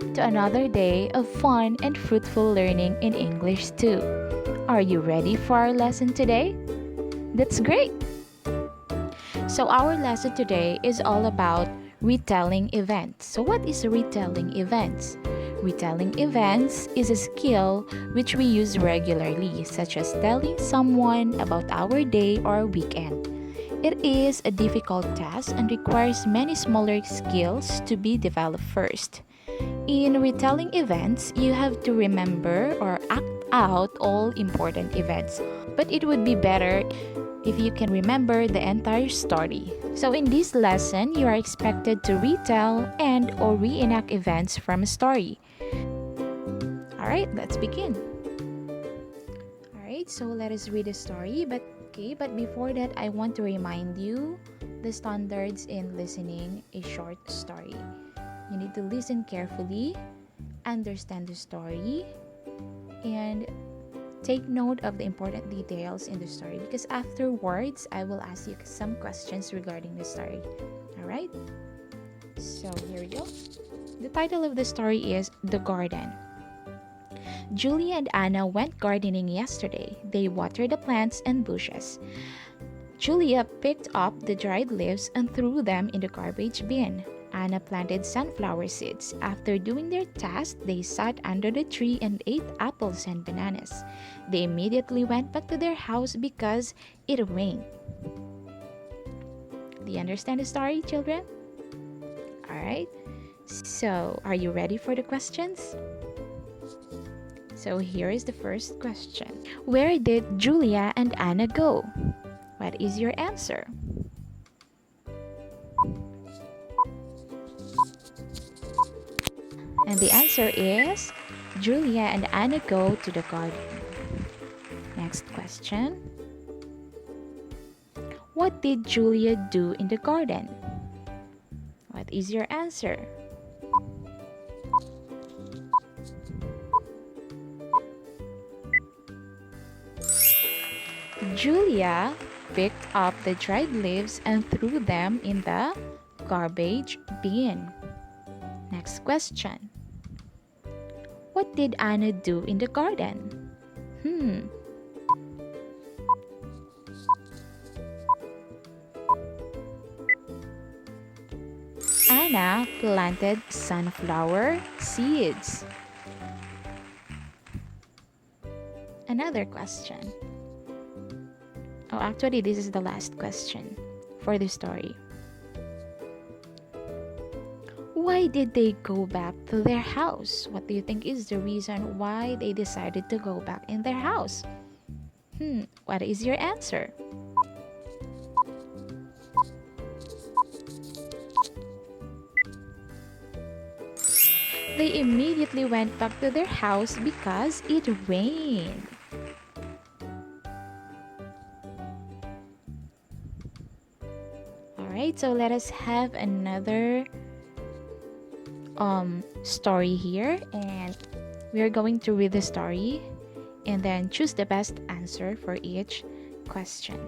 Welcome to another day of fun and fruitful learning in English too. Are you ready for our lesson today? That's great! So our lesson today is all about retelling events. So what is retelling events? Retelling events is a skill which we use regularly, such as telling someone about our day or weekend. It is a difficult task and requires many smaller skills to be developed first. In retelling events, you have to remember or act out all important events, but it would be better if you can remember the entire story. So in this lesson, you are expected to retell and or reenact events from a story. Alright, let's begin. Alright, so let us read the story, but before that, I want to remind you the standards in listening a short story. You need to listen carefully, understand the story, and take note of the important details in the story because afterwards, I will ask you some questions regarding the story. Alright? So, here we go. The title of the story is The Garden. Julia and Anna went gardening yesterday. They watered the plants and bushes. Julia picked up the dried leaves and threw them in the garbage bin. Anna planted sunflower seeds. After doing their task, they sat under the tree and ate apples and bananas. They immediately went back to their house because it rained. Do you understand the story, children? Alright. So, are you ready for the questions? So here is the first question. Where did Julia and Anna go? What is your answer? And the answer is Julia and Anna go to the garden. Next question. What did Julia do in the garden? What is your answer? Julia picked up the dried leaves and threw them in the garbage bin. Next question. What did Anna do in the garden? Anna planted sunflower seeds. Another question. Oh, actually, this is the last question for the story. Why did they go back to their house? What do you think is the reason why they decided to go back in their house? What is your answer? They immediately went back to their house because it rained. Alright, so let us have another story here, and we are going to read the story and then choose the best answer for each question.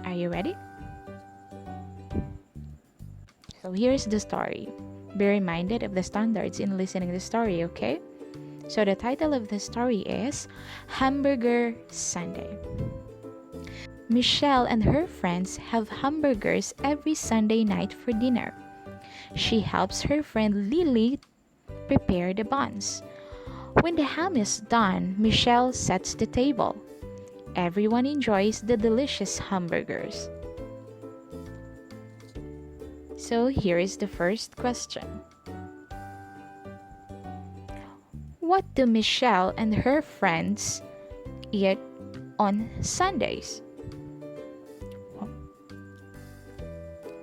Are you ready? So here's the story. Be reminded of the standards in listening to the story, okay? So the title of the story is Hamburger Sunday. Michelle and her friends have hamburgers every Sunday night for dinner. She helps her friend Lily prepare the buns. When the ham is done, Michelle sets the table. Everyone enjoys the delicious hamburgers. So here is the first question. What do Michelle and her friends eat on Sundays?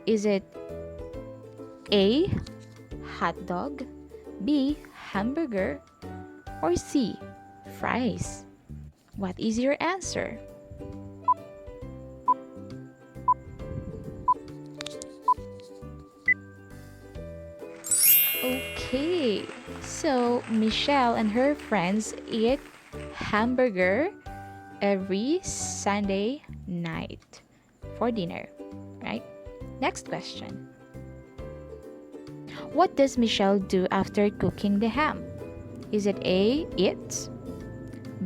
Is it A, hot dog, B, hamburger, or C, fries? What is your answer? Okay, so Michelle and her friends eat hamburger every Sunday night for dinner, right? Next question. What does Michelle do after cooking the ham? Is it A, eats,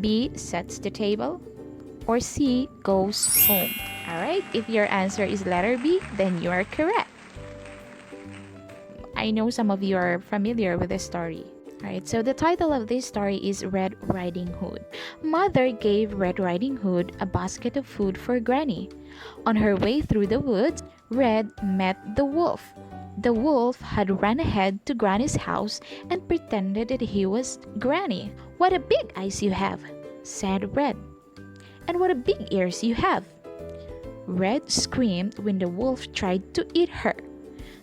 B, sets the table, or C, goes home? Alright, if your answer is letter B, then you are correct. I know some of you are familiar with this story. Alright, so the title of this story is Red Riding Hood. Mother gave Red Riding Hood a basket of food for Granny. On her way through the woods, Red met the wolf. The wolf had run ahead to Granny's house and pretended that he was Granny. "What a big eyes you have," said Red. "And what a big ears you have." Red screamed when the wolf tried to eat her.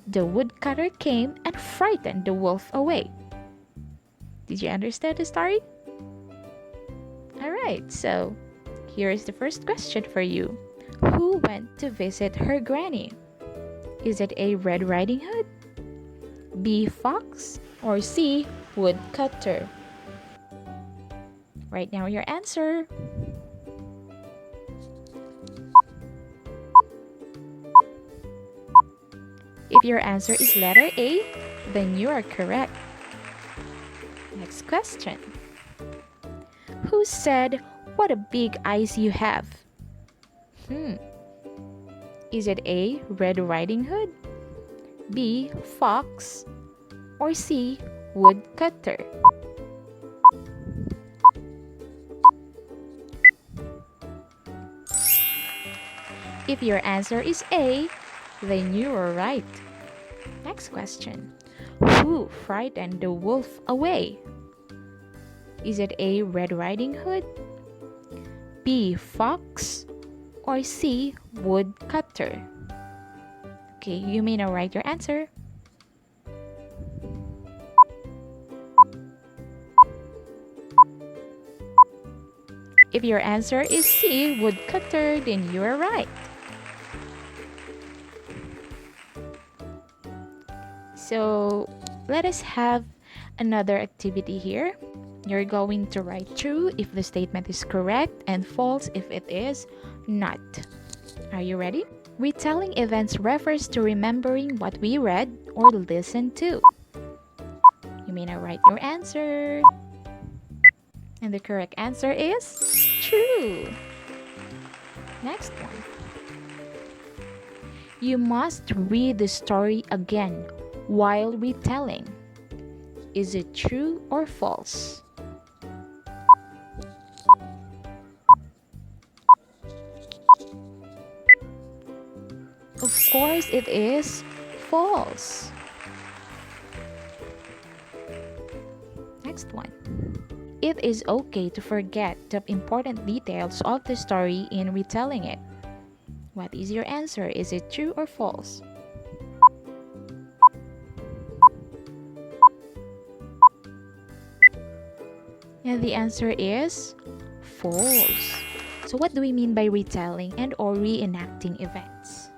The woodcutter came and frightened the wolf away. Did you understand the story? Alright, so here is the first question for you. Who went to visit her granny? Is it A, Red Riding Hood, B, fox, or C, woodcutter? Write down your answer. If your answer is letter A, then you are correct. Next question. Who said, "What a big eyes you have"? Is it A, Red Riding Hood, B, fox, or C, woodcutter? If your answer is A, then you are right. Next question. Who frightened the wolf away? Is it A, Red Riding Hood, B, fox, or C, woodcutter? Okay, you may now write your answer. If your answer is C, woodcutter, then you are right. So let us have another activity here. You're going to write true if the statement is correct and false if it is not. Are you ready? Retelling events refers to remembering what we read or listened to. You may now write your answer. And the correct answer is true. Next one. You must read the story again while retelling. Is it true or false? Of course, it is false. Next one. It is okay to forget the important details of the story in retelling it. What is your answer? Is it true or false? And the answer is false. So what do we mean by retelling and or reenacting events?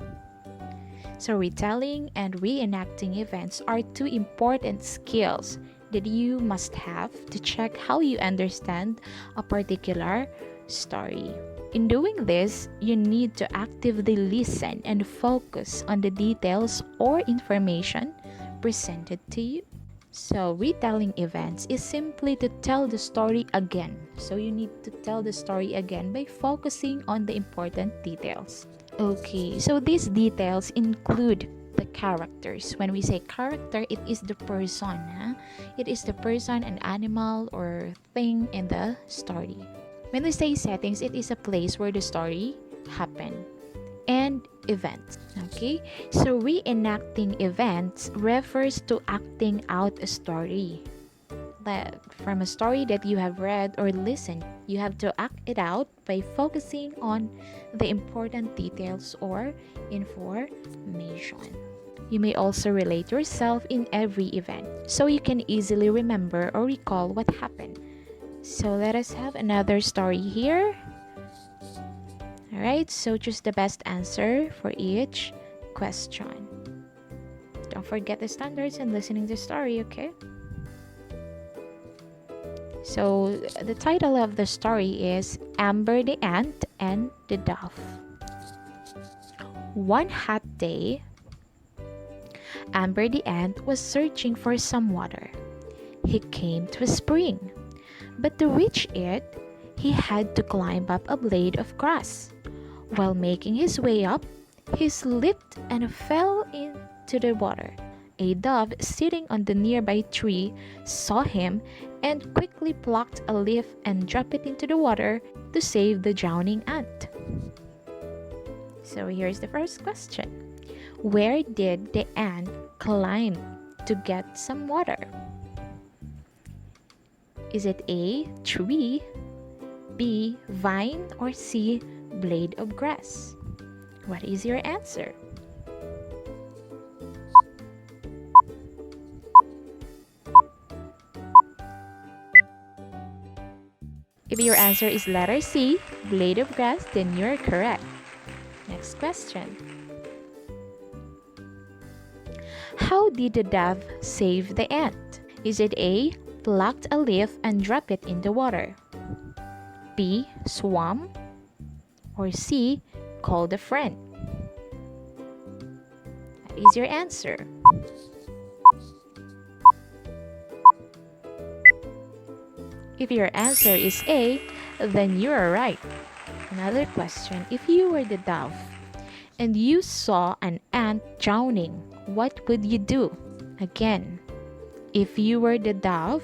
So retelling and reenacting events are two important skills that you must have to check how you understand a particular story. In doing this, you need to actively listen and focus on the details or information presented to you. So retelling events is simply to tell the story again. So you need to tell the story again by focusing on the important details. Okay, so these details include the characters. When we say character, it is the person. It is the person, an animal, or thing in the story. When we say settings, it is a place where the story happened. And events. Okay, so reenacting events refers to acting out a story. From a story that you have read or listened, you have to act it out by focusing on the important details or information. You may also relate yourself in every event, so you can easily remember or recall what happened. So let us have another story here. Alright, so choose the best answer for each question. Don't forget the standards and listening to the story, okay? So the title of the story is Amber the Ant and the Dove. One hot day, Amber the ant was searching for some water. He came to a spring, but to reach it, he had to climb up a blade of grass. While making his way up, he slipped and fell into the water. A dove sitting on the nearby tree saw him and quickly plucked a leaf and dropped it into the water to save the drowning ant. So here's the first question. Where did the ant climb to get some water? Is it A, tree, B, vine, or C, blade of grass? What is your answer? If your answer is letter C, blade of grass, then you're correct. Next question. How did the dove save the ant? Is it A, plucked a leaf and dropped it in the water? B, swam? Or C, called a friend? That is your answer. If your answer is A, then you are right. Another question. If you were the dove and you saw an ant drowning, what would you do? Again, if you were the dove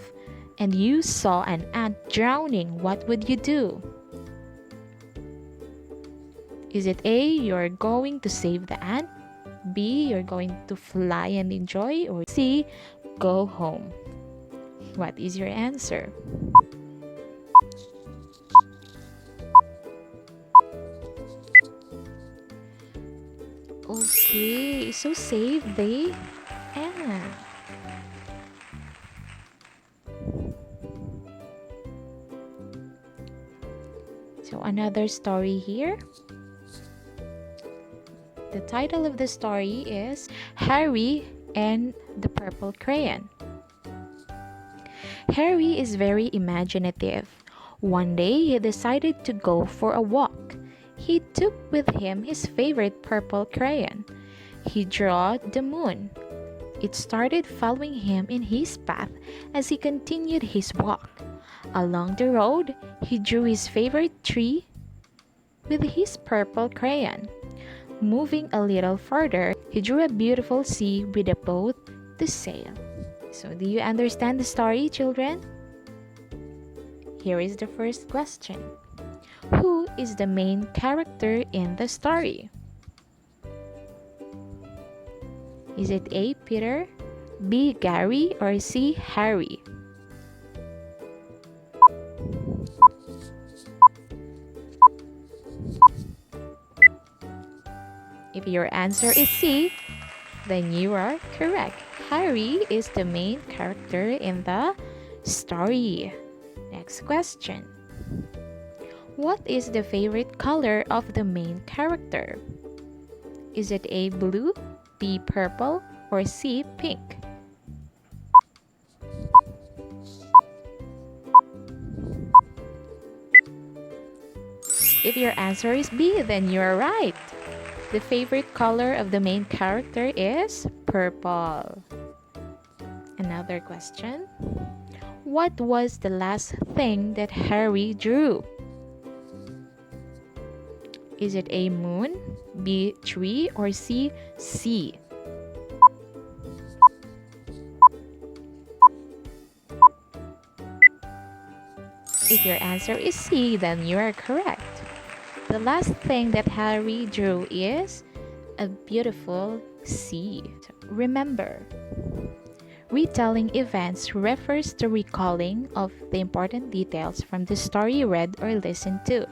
and you saw an ant drowning, what would you do? Is it A, you're going to save the ant? B, you're going to fly and enjoy? Or C, go home? What is your answer? Okay, so save the ant. So another story here. The title of the story is Harry and the Purple Crayon. Harry is very imaginative. One day he decided to go for a walk. He took with him his favorite purple crayon. He drew the moon. It started following him in his path as he continued his walk. Along the road, he drew his favorite tree with his purple crayon. Moving a little further, he drew a beautiful sea with a boat to sail. So, do you understand the story, children? Here is the first question. Who is the main character in the story? Is it A, Peter, B, Gary, or C, Harry? If your answer is C, then you are correct. Harry is the main character in the story. Next question. What is the favorite color of the main character? Is it A, blue, B, purple, or C, pink? If your answer is B, then you are right. The favorite color of the main character is purple. Another question. What was the last thing that Harry drew? Is it A, moon, B, tree, or C, sea? If your answer is C, then you are correct. The last thing that Harry drew is a beautiful sea. So remember, retelling events refers to recalling of the important details from the story read or listened to.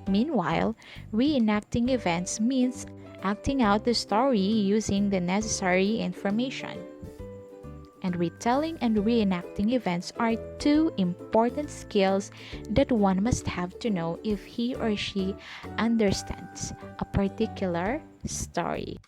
Meanwhile, reenacting events means acting out the story using the necessary information. And retelling and reenacting events are two important skills that one must have to know if he or she understands a particular story.